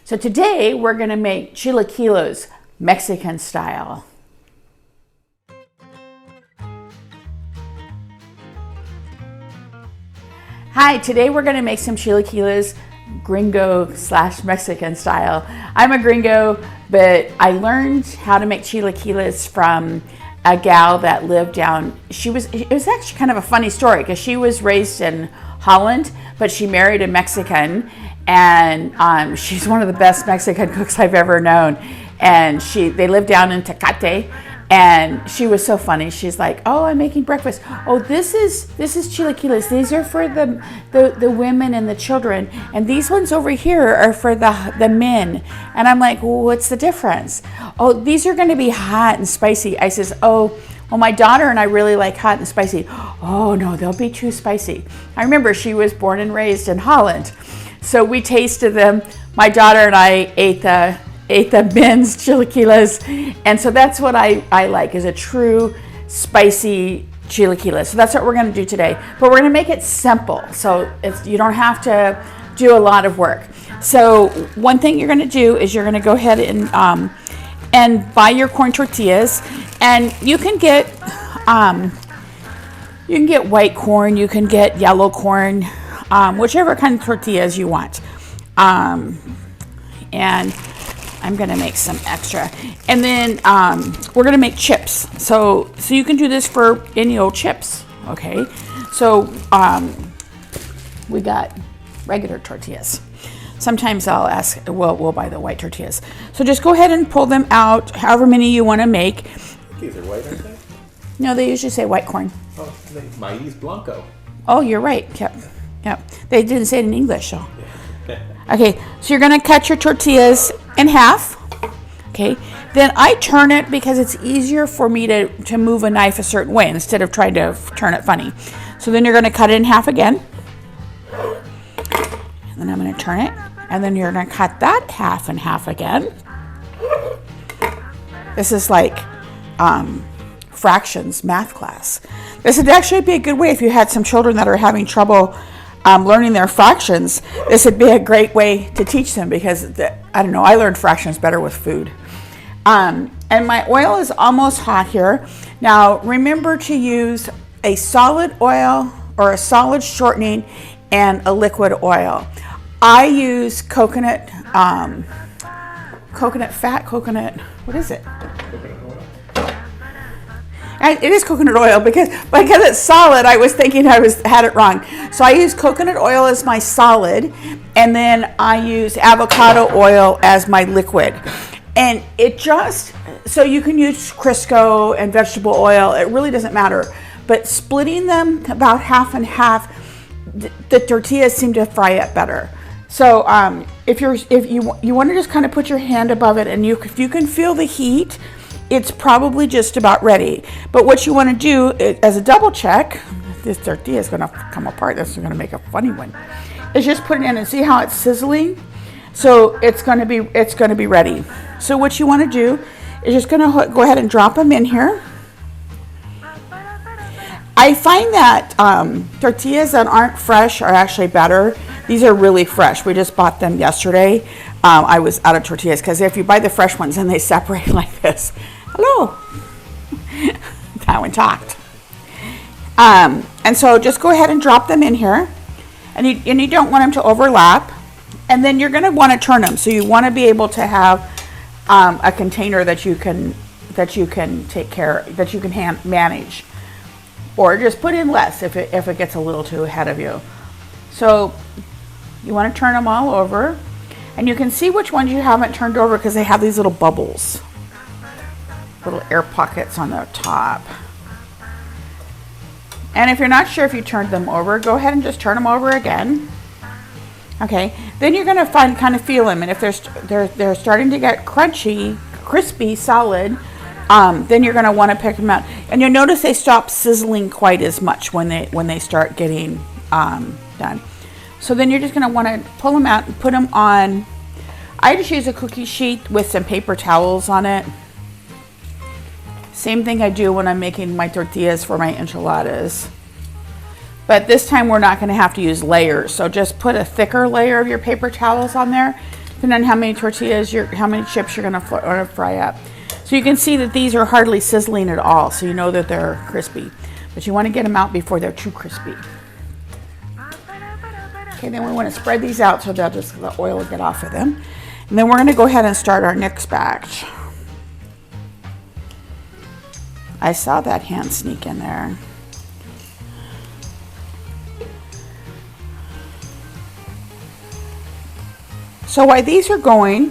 So today we're going to make chilaquiles Mexican style. Hi, today we're going to make some chilaquiles gringo / Mexican style. I'm a gringo, but I learned how to make chilaquiles from a gal that lived down, it was actually kind of a funny story because she was raised in Holland, but she married a Mexican, and she's one of the best Mexican cooks I've ever known. And they lived down in Tecate, and she was so funny. She's like, "Oh, I'm making breakfast. Oh, this is chilaquiles. These are for the women and the children, and these ones over here are for the men." And I'm like, well, "What's the difference?" "Oh, these are going to be hot and spicy." I says, "Oh, well, my daughter and I really like hot and spicy." "Oh no, they'll be too spicy." I remember she was born and raised in Holland, so we tasted them. My daughter and I ate the men's chilaquiles, and so that's what I like, is a true spicy chilaquiles. So that's what we're going to do today, but we're going to make it simple, so you don't have to do a lot of work. So one thing you're going to do is you're going to go ahead and buy your corn tortillas, and you can get white corn, you can get yellow corn, whichever kind of tortillas you want. And I'm going to make some extra, and then we're going to make chips. So you can do this for any old chips. Okay, so we got regular tortillas. Sometimes I'll ask, we'll buy the white tortillas. So just go ahead and pull them out, however many you want to make. These are white, aren't they? No, they usually say white corn. Oh, maíz blanco. Oh, you're right. Yep. They didn't say it in English, so. Okay, so you're going to cut your tortillas in half. Okay, then I turn it because it's easier for me to move a knife a certain way instead of trying to turn it funny. So then you're going to cut it in half again. And then I'm going to turn it. And then you're going to cut that half in half again. This is like fractions math class. This would actually be a good way if you had some children that are having trouble learning their fractions. This would be a great way to teach them, because I don't know, I learned fractions better with food. And my oil is almost hot here. Now remember to use a solid oil or a solid shortening and a liquid oil. I use coconut fat, what is it? It is coconut oil because it's solid. I was thinking I had it wrong. So I use coconut oil as my solid, and then I use avocado oil as my liquid. And so you can use Crisco and vegetable oil. It really doesn't matter. But splitting them about half and half, the tortillas seem to fry up better. So if you want to just kind of put your hand above it, and if you can feel the heat, it's probably just about ready. But what you want to do as a double check, this tortilla is going to come apart. This is going to make a funny one. Is just put it in and see how it's sizzling. So it's going to be ready. So what you want to do is just going to go ahead and drop them in here. I find that tortillas that aren't fresh are actually better. These are really fresh. We just bought them yesterday. I was out of tortillas because if you buy the fresh ones, then they separate like this. Hello. That one talked. And so just go ahead and drop them in here, and you don't want them to overlap. And then you're going to want to turn them. So you want to be able to have a container that you can take care, that you can manage, or just put in less if it gets a little too ahead of you. So you want to turn them all over, and you can see which ones you haven't turned over because they have these little bubbles, little air pockets on the top. And if you're not sure if you turned them over, go ahead and just turn them over again. Okay, then you're going to kind of feel them, and if they're starting to get crunchy, crispy, solid, then you're going to want to pick them out. And you'll notice they stop sizzling quite as much when they start getting done. So then you're just going to want to pull them out and put them on. I just use a cookie sheet with some paper towels on it. Same thing I do when I'm making my tortillas for my enchiladas. But this time we're not going to have to use layers. So just put a thicker layer of your paper towels on there depending on how many tortillas, how many chips you're going to fry up. So you can see that these are hardly sizzling at all, so you know that they're crispy. But you want to get them out before they're too crispy. Okay, then we want to spread these out so that the oil will get off of them. And then we're going to go ahead and start our next batch. I saw that hand sneak in there. So while these are going,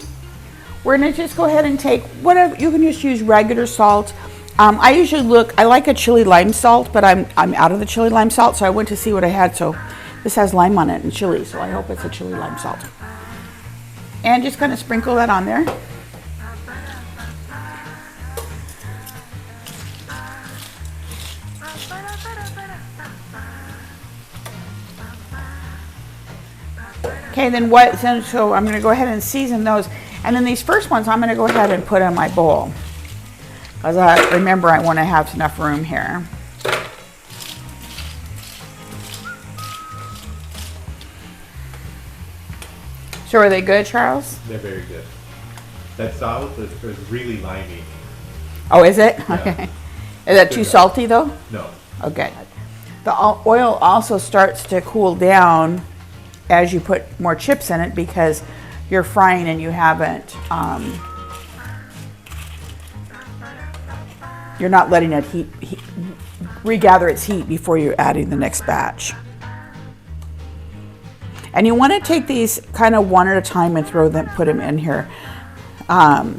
we're going to just go ahead and take whatever, you can just use regular salt. I usually I like a chili lime salt, but I'm out of the chili lime salt, so I went to see what I had. So this has lime on it and chili, so I hope it's a chili lime salt. And just kind of sprinkle that on there. Okay, then so I'm going to go ahead and season those. And then these first ones, I'm going to go ahead and put in my bowl. Because remember, I want to have enough room here. So are they good, Charles? They're very good. That sauce is really limey. Oh, is it? Yeah. Okay. Is that too salty, though? No. Okay. The oil also starts to cool down as you put more chips in it because you're frying and you haven't, you're not letting it regather its heat before you're adding the next batch. And you want to take these kind of one at a time and put them in here. But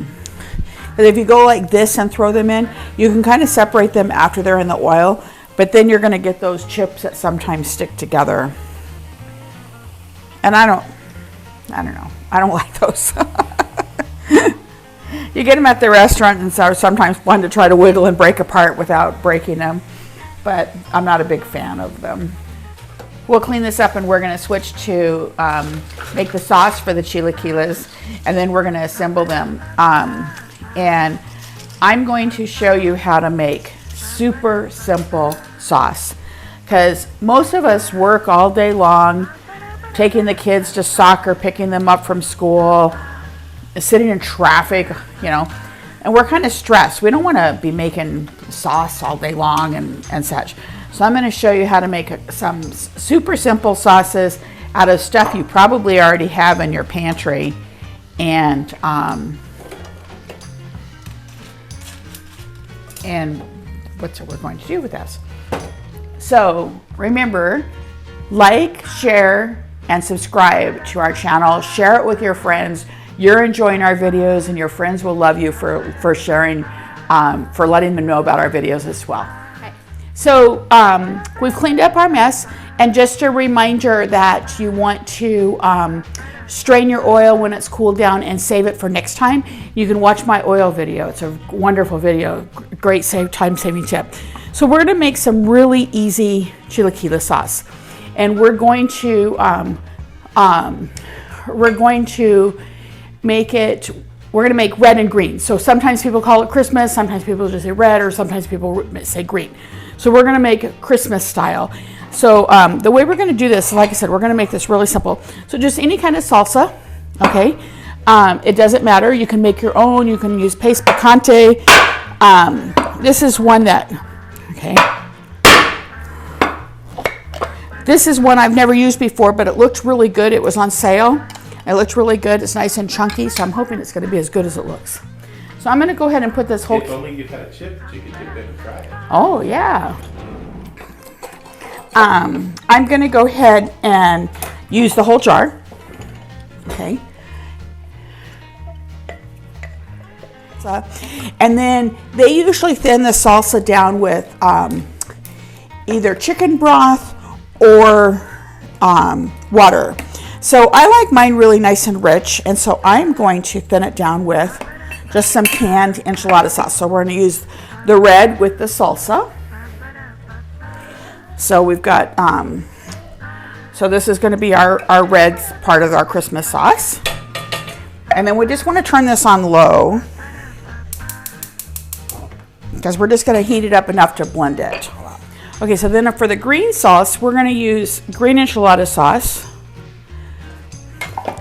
if you go like this and throw them in, you can kind of separate them after they're in the oil, but then you're going to get those chips that sometimes stick together. And I don't know. I don't like those. You get them at the restaurant and are sometimes fun to try to wiggle and break apart without breaking them, but I'm not a big fan of them. We'll clean this up and we're going to switch to make the sauce for the chilaquiles, and then we're going to assemble them. And I'm going to show you how to make super simple sauce, because most of us work all day long, taking the kids to soccer, picking them up from school, sitting in traffic, and we're kind of stressed. We don't want to be making sauce all day long and such. So I'm going to show you how to make some super simple sauces out of stuff you probably already have in your pantry. And what's what we're going to do with this. So remember, like, share, and subscribe to our channel. Share it with your friends. You're enjoying our videos, and your friends will love you for sharing, for letting them know about our videos as well. Okay. So we've cleaned up our mess, and just a reminder that you want to strain your oil when it's cooled down and save it for next time. You can watch my oil video. It's a wonderful video, great time-saving tip. So we're going to make some really easy chilaquile sauce. And we're going to make red and green. So sometimes people call it Christmas, sometimes people just say red, or sometimes people say green. So we're going to make it Christmas style. So the way we're going to do this, like I said, we're going to make this really simple. So just any kind of salsa, okay? It doesn't matter. You can make your own. You can use paste picante. This is one that, okay. This is one I've never used before, but it looked really good. It was on sale. It looked really good. It's nice and chunky, so I'm hoping it's going to be as good as it looks. So I'm going to go ahead and put this whole... If only you had a chip that you could dip in and try it. Oh, yeah. I'm going to go ahead and use the whole jar. Okay. And then they usually thin the salsa down with either chicken broth or water. So I like mine really nice and rich, and so I'm going to thin it down with just some canned enchilada sauce. So we're going to use the red with the salsa. So we've got, so this is going to be our red part of our Christmas sauce. And then we just want to turn this on low, because we're just going to heat it up enough to blend it. Okay, so then for the green sauce, we're going to use green enchilada sauce.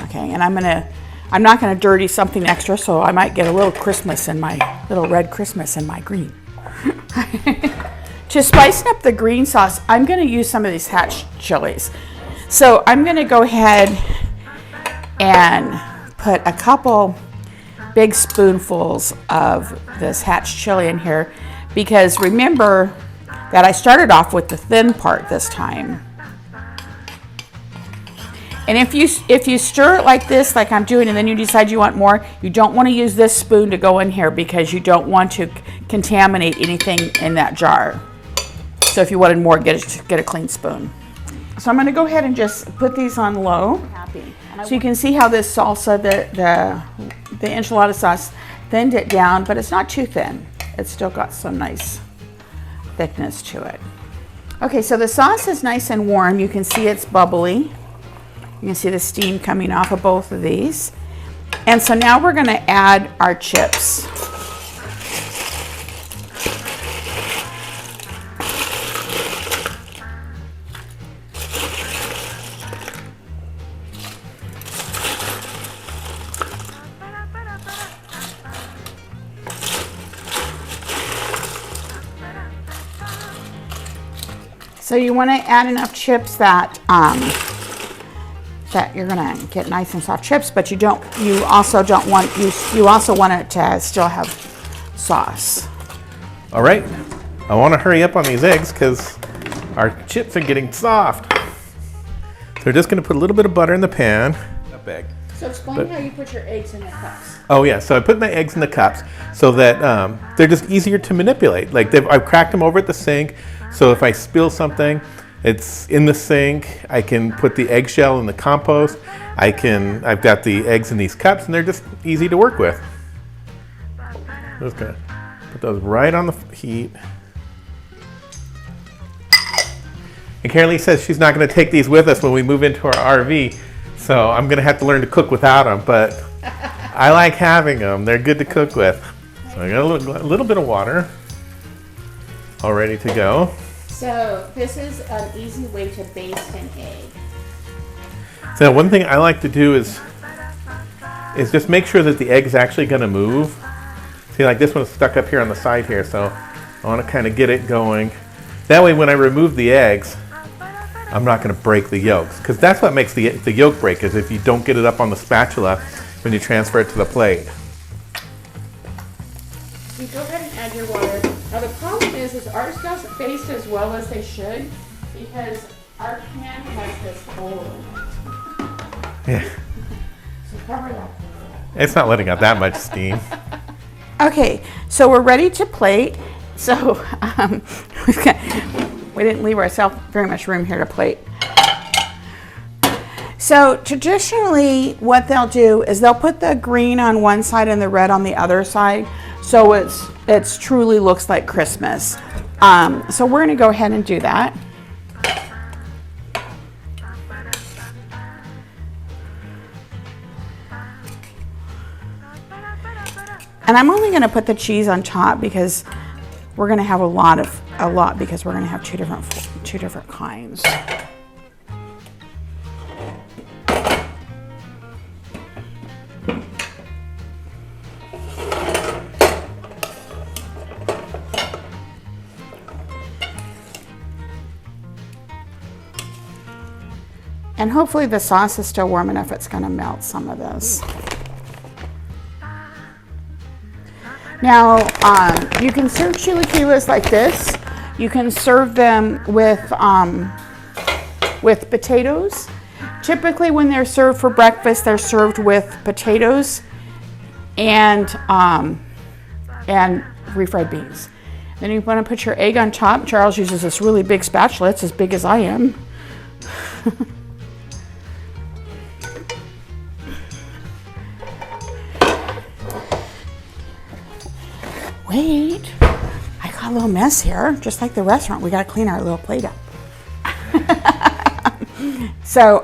Okay, and I'm going to I'm not going to dirty something extra, so I might get a little Christmas in my, little red Christmas in my green. To spice up the green sauce, I'm going to use some of these hatch chilies. So I'm going to go ahead and put a couple big spoonfuls of this hatch chili in here, because remember that I started off with the thin part this time. And if you stir it like this, like I'm doing, and then you decide you want more, you don't want to use this spoon to go in here because you don't want to contaminate anything in that jar. So if you wanted more, get a clean spoon. So I'm going to go ahead and just put these on low. So you can see how this salsa, the enchilada sauce, thinned it down, but it's not too thin. It's still got some nice thickness to it. Okay, so the sauce is nice and warm. You can see it's bubbly. You can see the steam coming off of both of these. And so now we're going to add our chips. So you want to add enough chips that that you're gonna get nice and soft chips, but you also want it to still have sauce. All right, I want to hurry up on these eggs because our chips are getting soft. So we're just gonna put a little bit of butter in the pan. Egg. So explain how you put your eggs in the cups. Oh yeah, so I put my eggs in the cups so that they're just easier to manipulate. Like I've cracked them over at the sink, so if I spill something, it's in the sink. I can put the eggshell in the compost. I've got the eggs in these cups, and they're just easy to work with. Just gonna put those right on the heat. And Karalee says she's not gonna take these with us when we move into our RV, so I'm gonna have to learn to cook without them, but I like having them. They're good to cook with. So I got a little bit of water all ready to go. So this is an easy way to baste an egg. So one thing I like to do is just make sure that the egg's actually going to move. See, like this one's stuck up here on the side here, so I want to kind of get it going. That way when I remove the eggs, I'm not going to break the yolks, because that's what makes the yolk break, is if you don't get it up on the spatula when you transfer it to the plate. You go ahead and add your water. Now the problem is ours doesn't baste as well as they should, because our pan has this hole in it. Yeah. So cover that. It's not letting out that much steam. Okay, so we're ready to plate. So we didn't leave ourselves very much room here to plate. So traditionally what they'll do is they'll put the green on one side and the red on the other side, so it's truly looks like Christmas. So we're gonna go ahead and do that. And I'm only gonna put the cheese on top because we're gonna have a lot because we're gonna have two different kinds. And hopefully the sauce is still warm enough it's gonna melt some of this. Now, you can serve chilaquiles like this. You can serve them with potatoes. Typically when they're served for breakfast, they're served with potatoes and refried beans. Then you want to put your egg on top. Charles uses this really big spatula. It's as big as I am. Wait, I got a little mess here. Just like the restaurant, we got to clean our little plate up. So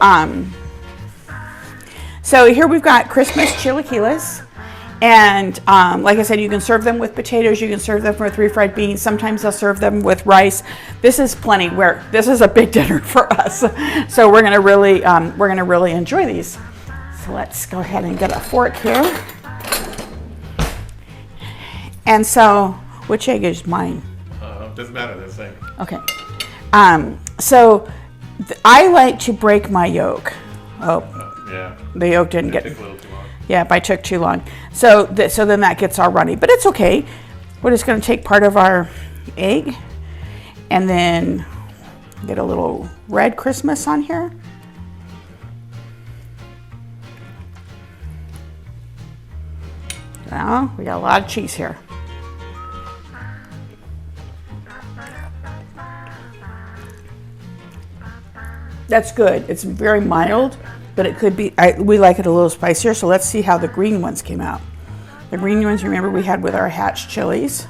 here we've got Christmas chilaquiles. And like I said, you can serve them with potatoes. You can serve them with refried beans. Sometimes they'll serve them with rice. This is plenty. This is a big dinner for us. So we're gonna really enjoy these. So let's go ahead and get a fork here. And so, which egg is mine? Doesn't matter, this thing. Okay. I like to break my yolk. Oh, Yeah. the yolk didn't It get. took a little too long. Yeah, I took too long. So then that gets all runny, but it's okay. We're just going to take part of our egg and then get a little red Christmas on here. Now we got a lot of cheese here. That's good. It's very mild, but it could be, we like it a little spicier, so let's see how the green ones came out. The green ones, remember, we had with our hatch chilies.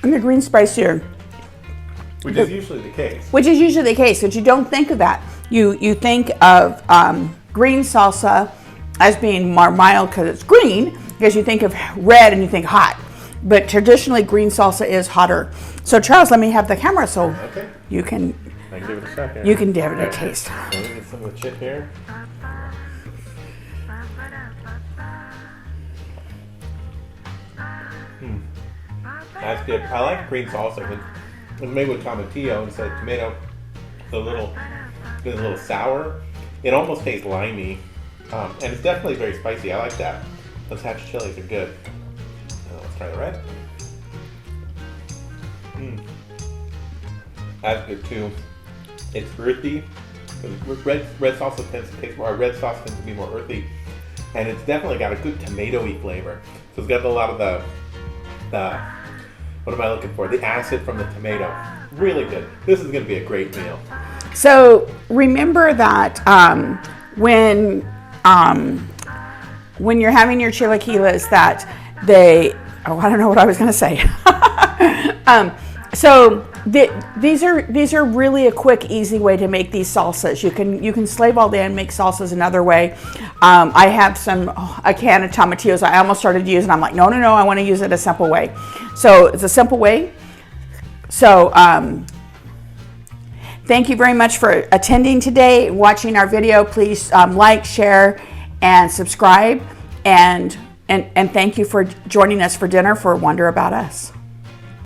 And the green spicier. Which is usually the case. Which is usually the case, but you don't think of that. You think of green salsa as being more mild because it's green, because you think of red and you think hot. But traditionally, green salsa is hotter. So Charles, let me have the camera so Okay. you can I can give it a second. give it a taste. So let me get some of the chip here. That's good. I like green salsa. It's made with tomatillo instead of tomato. It's a little sour. It almost tastes limey. And it's definitely very spicy. I like that. Those hatch chilies are good. Let's try the red. That's good too. It's earthy. Red salsa tends to taste more. Red sauce tends to be more earthy, and it's definitely got a good tomatoey flavor. So it's got a lot of the what am I looking for? The acid from the tomato. Really good. This is going to be a great meal. So remember that when you're having your chilaquiles, that I don't know what I was going to say. These are really a quick, easy way to make these salsas. You can slave all day and make salsas another way. I have a can of tomatillos I almost started using. I'm like, no, I want to use it a simple way. So it's a simple way. So thank you very much for attending today, watching our video. Please like, share, and subscribe. And thank you for joining us for dinner for Wonder About Us.